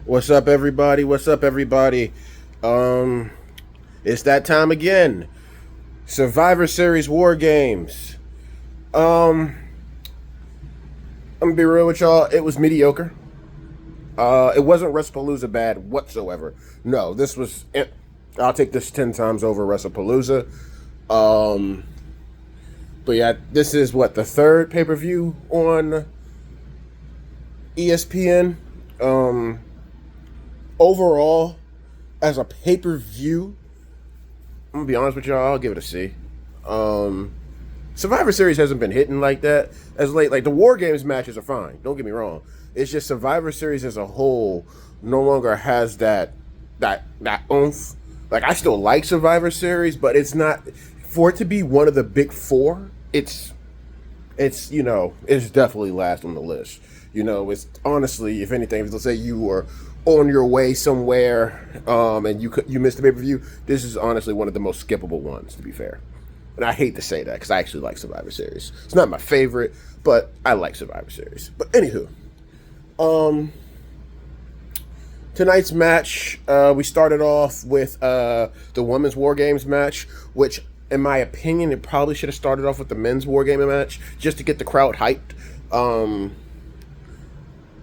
What's up, everybody? What's up, everybody? Um, it's that time again. Survivor Series War Games. Um, I'm gonna be real with y'all. It was mediocre. It wasn't WrestlePalooza bad whatsoever. No, this was. I'll take this 10 times over WrestlePalooza. Um, but yeah, this is what the third pay per view on ESPN. Um, Overall, as a pay per view, I'm gonna be honest with y'all. I'll give it a C. Um, Survivor Series hasn't been hitting like that as late. Like the War Games matches are fine. Don't get me wrong. It's just Survivor Series as a whole no longer has that oomph. Like I still like Survivor Series, but it's not for it to be one of the big four. It's definitely last on the list. It's honestly, if anything, let's say you were on your way somewhere, and you missed the pay per view. This is honestly one of the most skippable ones, to be fair. And I hate to say that because I actually like Survivor Series. It's not my favorite, but I like Survivor Series. But anywho, um, tonight's match, we started off with the women's War Games match, which, in my opinion, it probably should have started off with the men's War Game match just to get the crowd hyped.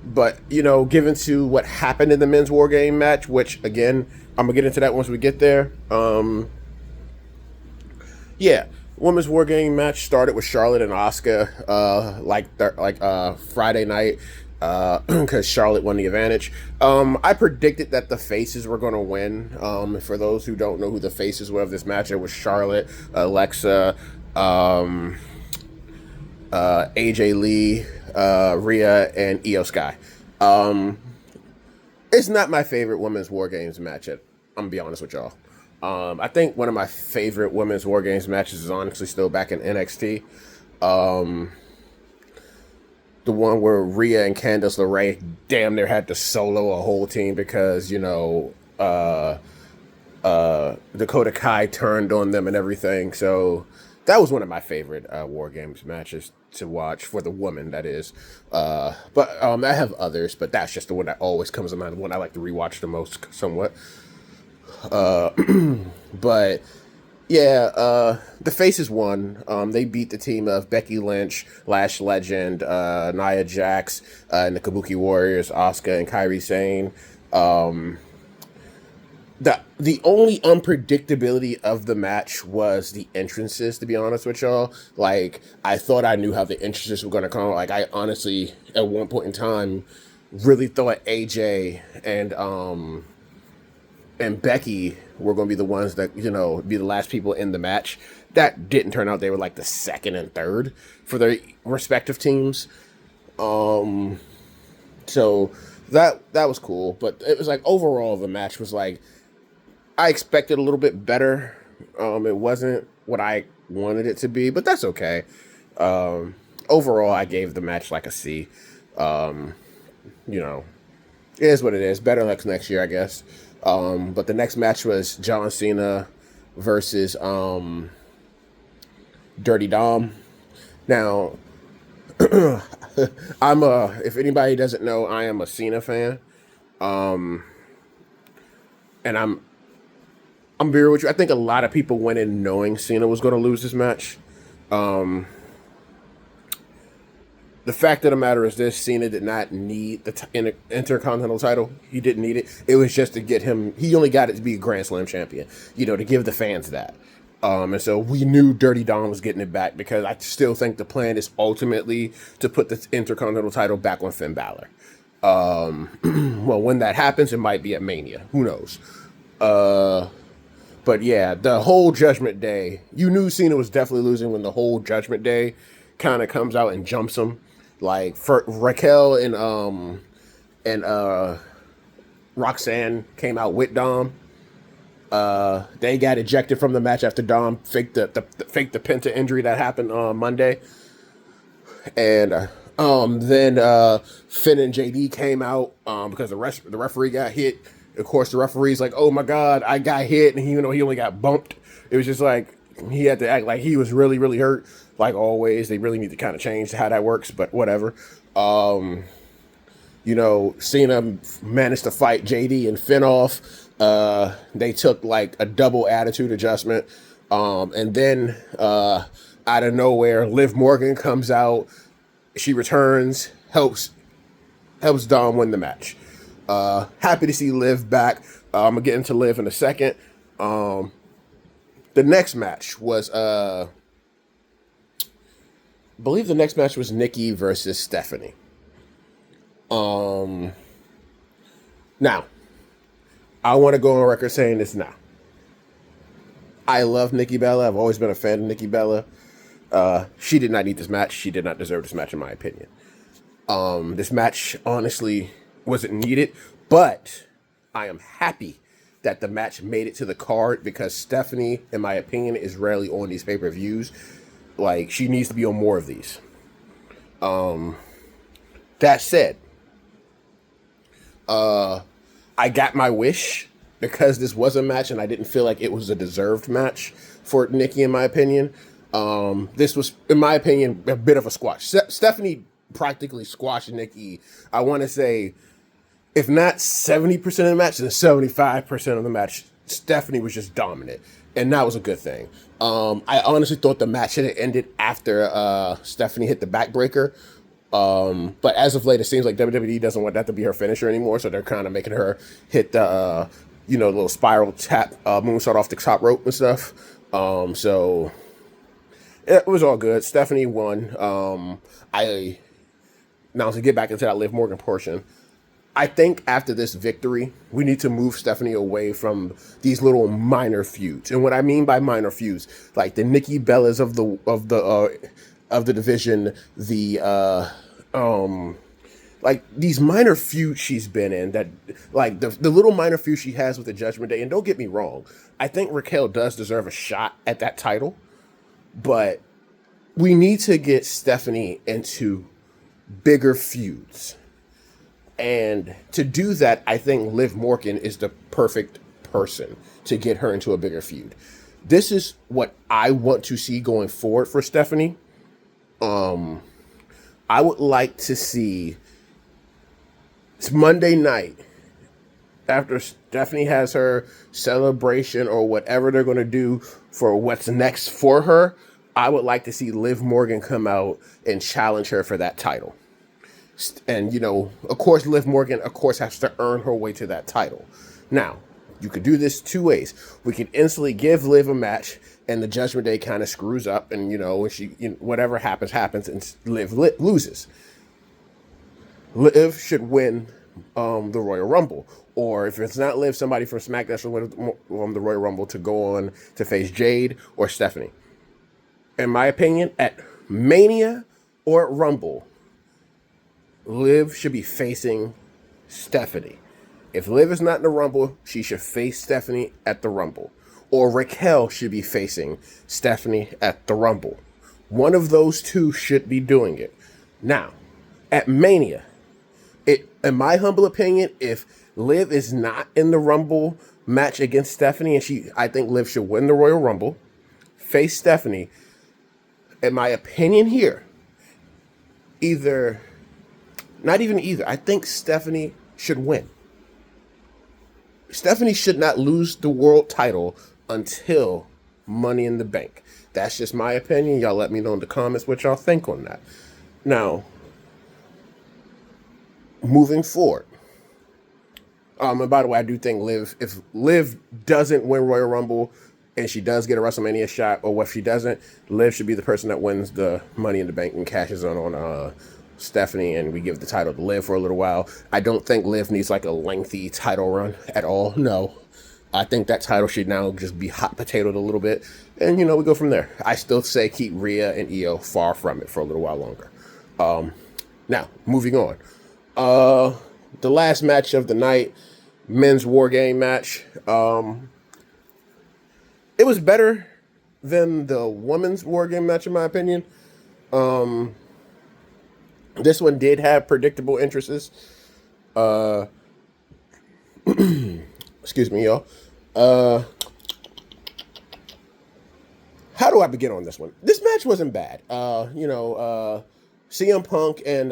But given to what happened in the men's War Game match, which again, I'm gonna get into that once we get there. Yeah, women's War Game match started with Charlotte and Asuka, Friday night, because Charlotte won the advantage. I predicted that the faces were going to win. For those who don't know who the faces were of this match, it was Charlotte, Alexa, AJ Lee, Rhea, and Io Sky. It's not my favorite women's War Games match. I'm gonna be honest with y'all. I think one of my favorite women's War Games matches is honestly still back in NXT. The one where Rhea and Candice LeRae damn near had to solo a whole team because Dakota Kai turned on them and everything. So that was one of my favorite War Games matches to watch for the woman, that is. But I have others, but that's just the one that always comes to mind, the one I like to rewatch the most somewhat. But yeah, the Faces won. They beat the team of Becky Lynch, Lash Legend, Nia Jax, and the Kabuki Warriors, Asuka and Kairi Sane. The only unpredictability of the match was the entrances, to be honest with y'all. Like, I thought I knew how the entrances were going to come. Like, I honestly, at one point in time, really thought AJ and Becky were going to be the ones that, be the last people in the match. That didn't turn out. They were like the second and third for their respective teams. So that was cool. But it was like, overall, the match was like, I expected a little bit better. It wasn't what I wanted it to be, but that's okay. Overall, I gave the match like a C. It is what it is. Better luck next year, I guess. But the next match was John Cena versus Dirty Dom. Now, if anybody doesn't know, I am a Cena fan. And I'm very with you. I think a lot of people went in knowing Cena was going to lose this match. The fact of the matter is this: Cena did not need the Intercontinental title. He didn't need it. It was just to get him. He only got it to be a Grand Slam champion. To give the fans that. And so we knew Dirty Dom was getting it back because I still think the plan is ultimately to put the Intercontinental title back on Finn Balor. Well, when that happens, it might be at Mania. Who knows? But yeah, the whole Judgment Day, you knew Cena was definitely losing when the whole Judgment Day kind of comes out and jumps him. Like for Raquel and Roxanne came out with Dom. They got ejected from the match after Dom faked the Penta injury that happened on Monday. And then Finn and JD came out because the referee got hit. Of course, the referee's like, "Oh my God, I got hit," and he only got bumped. It was just like he had to act like he was really, really hurt. Like always, they really need to kind of change how that works, but whatever. Cena managed to fight JD and Finn off. They took like a double attitude adjustment. And then out of nowhere, Liv Morgan comes out. She returns, helps Dom win the match. Happy to see Liv back. I'm gonna get into Liv in a second. The next match was, I believe the next match was Nikki versus Stephanie. Now, I want to go on record saying this now. I love Nikki Bella. I've always been a fan of Nikki Bella. She did not need this match. She did not deserve this match, in my opinion. This match, honestly, wasn't needed, but I am happy that the match made it to the card because Stephanie, in my opinion, is rarely on these pay-per-views. Like, she needs to be on more of these. That said, I got my wish because this was a match and I didn't feel like it was a deserved match for Nikki, in my opinion. This was, in my opinion, a bit of a squash. Stephanie practically squashed Nikki. I want to say, if not 70% of the match, then 75% of the match, Stephanie was just dominant. And that was a good thing. I honestly thought the match should have ended after Stephanie hit the backbreaker. But as of late, it seems like WWE doesn't want that to be her finisher anymore. So they're kind of making her hit the, little spiral tap moonsault off the top rope and stuff. So it was all good. Stephanie won. Now to get back into that Liv Morgan portion, I think after this victory, we need to move Stephanie away from these little minor feuds. And what I mean by minor feuds, like the Nikki Bellas of the division, like these minor feuds she's been in, that like the little minor feud she has with the Judgment Day. And don't get me wrong, I think Raquel does deserve a shot at that title, but we need to get Stephanie into bigger feuds. And to do that, I think Liv Morgan is the perfect person to get her into a bigger feud. This is what I want to see going forward for Stephanie. I would like to see it's Monday night after Stephanie has her celebration or whatever they're going to do for what's next for her. I would like to see Liv Morgan come out and challenge her for that title. And, of course, Liv Morgan, has to earn her way to that title. Now, you could do this two ways. We can instantly give Liv a match, and the Judgment Day kind of screws up, and, she, whatever happens, and Liv loses. Liv should win the Royal Rumble. Or if it's not Liv, somebody from SmackDown should win the Royal Rumble to go on to face Jade or Stephanie. In my opinion, at Mania or at Rumble, Liv should be facing Stephanie. If Liv is not in the Rumble, she should face Stephanie at the Rumble. Or Raquel should be facing Stephanie at the Rumble. One of those two should be doing it. Now, at Mania, in my humble opinion, if Liv is not in the Rumble match against Stephanie, and I think Liv should win the Royal Rumble, face Stephanie, in my opinion here, not even either. I think Stephanie should win. Stephanie should not lose the world title until Money in the Bank. That's just my opinion. Y'all let me know in the comments what y'all think on that. Now, moving forward. And by the way, I do think if Liv doesn't win Royal Rumble and she does get a WrestleMania shot, or if she doesn't, Liv should be the person that wins the Money in the Bank and cashes on Stephanie, and we give the title to Liv for a little while. I don't think Liv needs like a lengthy title run at all. No. I think that title should now just be hot potatoed a little bit. And, we go from there. I still say keep Rhea and Io far from it for a little while longer. Now, moving on. The last match of the night, men's War Game match. It was better than the women's War Game match, in my opinion. This one did have predictable entrances. Excuse me, y'all. How do I begin on this one? This match wasn't bad. CM Punk and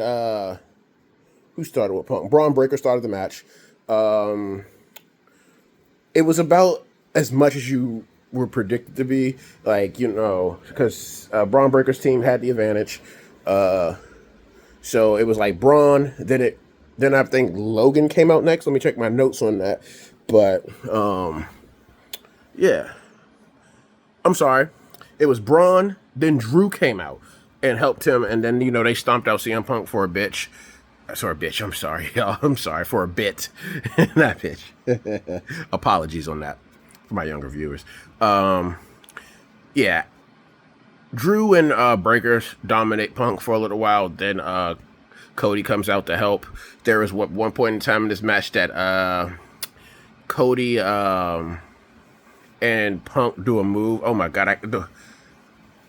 who started with Punk? Braun Breaker started the match. It was about as much as you were predicted to be, like, because Braun Breaker's team had the advantage. So it was like Braun. Then I think Logan came out next. Let me check my notes on that. But yeah, I'm sorry. It was Braun. Then Drew came out and helped him, and then they stomped out CM Punk for a bitch. Sorry, bitch. I'm sorry, y'all. I'm sorry for a bit, not bitch. Apologies on that for my younger viewers. Yeah, Drew and Breakers dominate Punk for a little while. Then Cody comes out to help. There was one point in time in this match that Cody and Punk do a move. Oh my god,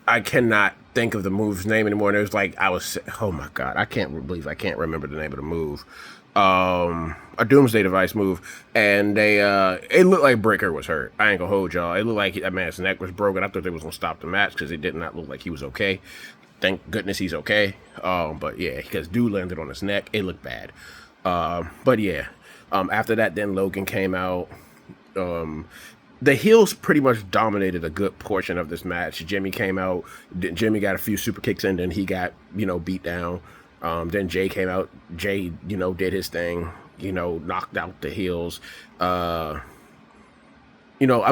I cannot think of the move's name anymore. And it was like oh my god, I can't believe I can't remember the name of the move. A Doomsday Device move, and it looked like Breaker was hurt. I ain't gonna hold y'all. It looked like that man's neck was broken. I thought they was gonna stop the match because it did not look like he was okay. Thank goodness he's okay. But yeah, because dude landed on his neck. It looked bad. But yeah, after that, then Logan came out. The heels pretty much dominated a good portion of this match. Jimmy came out. Jimmy got a few super kicks in, then he got, beat down. Then Jay came out. Jay, did his thing, knocked out the heels. I'm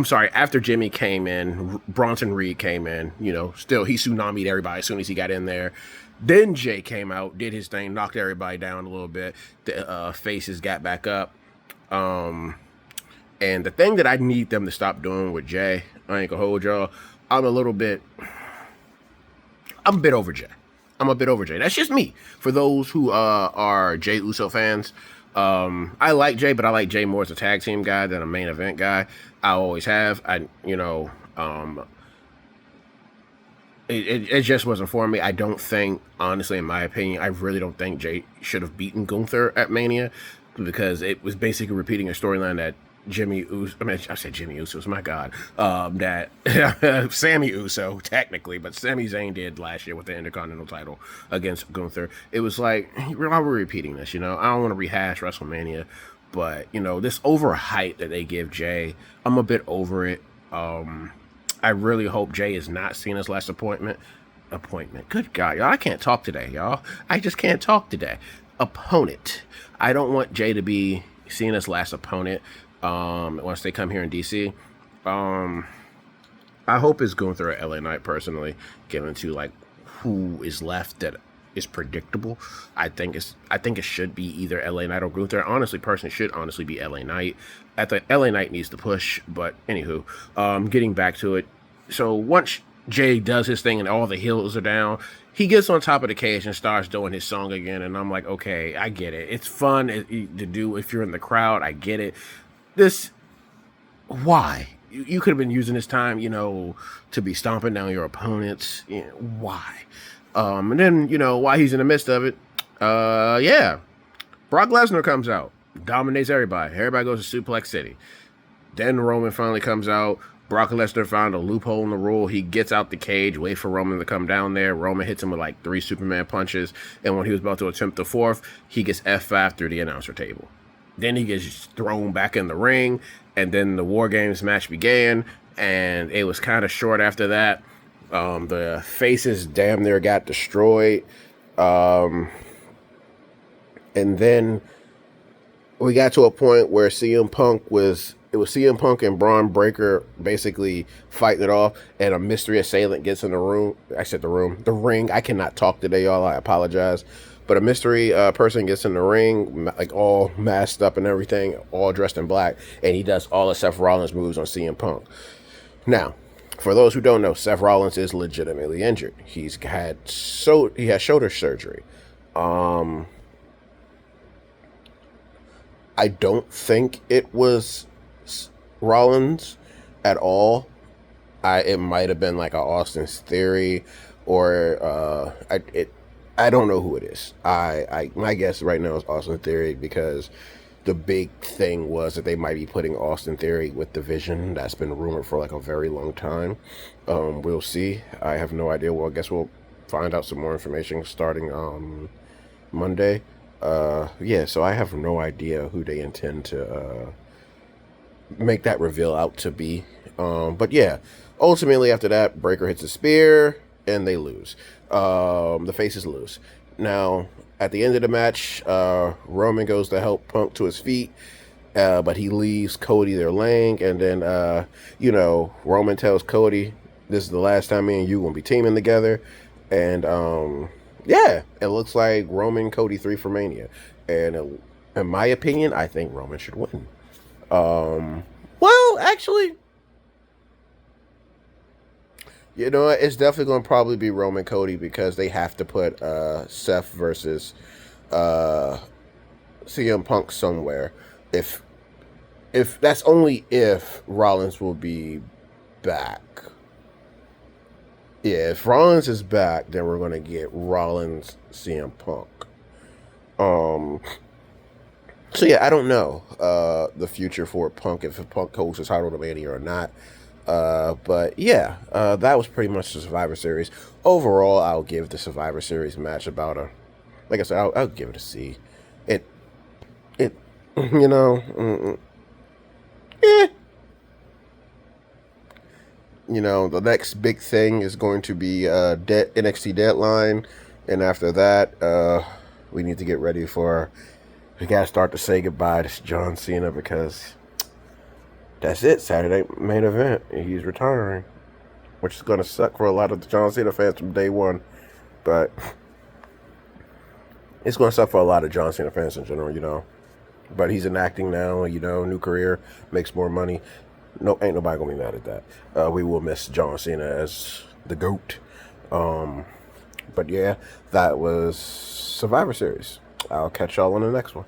sorry, after Jimmy came in, Bronson Reed came in, still he tsunami'd everybody as soon as he got in there. Then Jay came out, did his thing, knocked everybody down a little bit. The faces got back up. And the thing that I need them to stop doing with Jay, I ain't gonna hold y'all, I'm a bit over Jay. I'm a bit over Jay. That's just me. For those who are Jay Uso fans, I like Jay, but I like Jay more as a tag team guy than a main event guy. I always have. It just wasn't for me. I don't think, honestly, in my opinion, I really don't think Jay should have beaten Gunther at Mania, because it was basically repeating a storyline that Jimmy Uso, I said Jimmy Uso, my God, that Sammy Uso, technically, but Sami Zayn did last year with the Intercontinental title against Gunther. It was like, why are we repeating this, I don't want to rehash WrestleMania, but, this overhype that they give Jay, I'm a bit over it. I really hope Jay is not Cena's last appointment. Good God, y'all, I can't talk today, y'all. I just can't talk today. Opponent. I don't want Jay to be Cena's last opponent. Once they come here in DC, I hope it's going through a LA Knight, personally, given to like who is left that is predictable. I think it should be either LA Knight or Gunther. Honestly, personally, should honestly be LA Knight. I think LA Knight needs to push, but anywho, getting back to it. So once Jay does his thing and all the heels are down, he gets on top of the cage and starts doing his song again. And I'm like, okay, I get it. It's fun to do if you're in the crowd. I get it. Why? You could have been using this time, to be stomping down your opponents. Why? And then, while he's in the midst of it, yeah, Brock Lesnar comes out, dominates everybody. Everybody goes to Suplex City. Then Roman finally comes out. Brock Lesnar found a loophole in the rule. He gets out the cage, wait for Roman to come down there. Roman hits him with like 3 Superman punches. And when he was about to attempt the 4th, he gets F5 through the announcer table. Then he gets thrown back in the ring, and then the War Games match began, and it was kind of short after that. The faces damn near got destroyed. And then we got to a point where CM Punk and Braun Breaker basically fighting it off, and a mystery assailant gets in the room. I said the ring. I cannot talk today, y'all. I apologize. But a mystery person gets in the ring, like all masked up and everything, all dressed in black, and he does all of Seth Rollins' moves on CM Punk. Now, for those who don't know, Seth Rollins is legitimately injured. He has shoulder surgery. I don't think it was Rollins at all. It might have been like a Austin's Theory, or I don't know who it is. My guess right now is Austin Theory, because the big thing was that they might be putting Austin Theory with the Vision. That's been rumored for like a very long time. We'll see. I have no idea. Well, I guess we'll find out some more information starting Monday. Yeah, so I have no idea who they intend to make that reveal out to be. But yeah, ultimately after that, Breaker hits a spear and they lose. The faces lose. Now, at the end of the match, Roman goes to help Punk to his feet, but he leaves Cody there laying, and then Roman tells Cody, "This is the last time me and you gonna be teaming together," and yeah, it looks like Roman Cody 3 for Mania, and in my opinion, I think Roman should win. Well, actually, you know what? It's definitely going to probably be Roman Cody because they have to put Seth versus uh, CM Punk somewhere. If if that's only if Rollins will be back. Yeah, if Rollins is back, then we're going to get Rollins CM Punk. Um, so yeah, I don't know the future for Punk if Punk holds his title to Mania or not. But yeah, that was pretty much the Survivor Series. Overall, I'll give the Survivor Series match about a, like I said, I'll give it a C. It, it, you know, eh. You know, the next big thing is going to be NXT Deadline, and after that, we need to get ready for. We gotta start to say goodbye to John Cena because that's it. Saturday main event. He's retiring, which is gonna suck for a lot of the John Cena fans from day one, but it's gonna suck for a lot of John Cena fans in general, you know. But he's in acting now, you know, new career, makes more money. No, ain't nobody gonna be mad at that. We will miss John Cena as the GOAT. But yeah, that was Survivor Series. I'll catch y'all on the next one.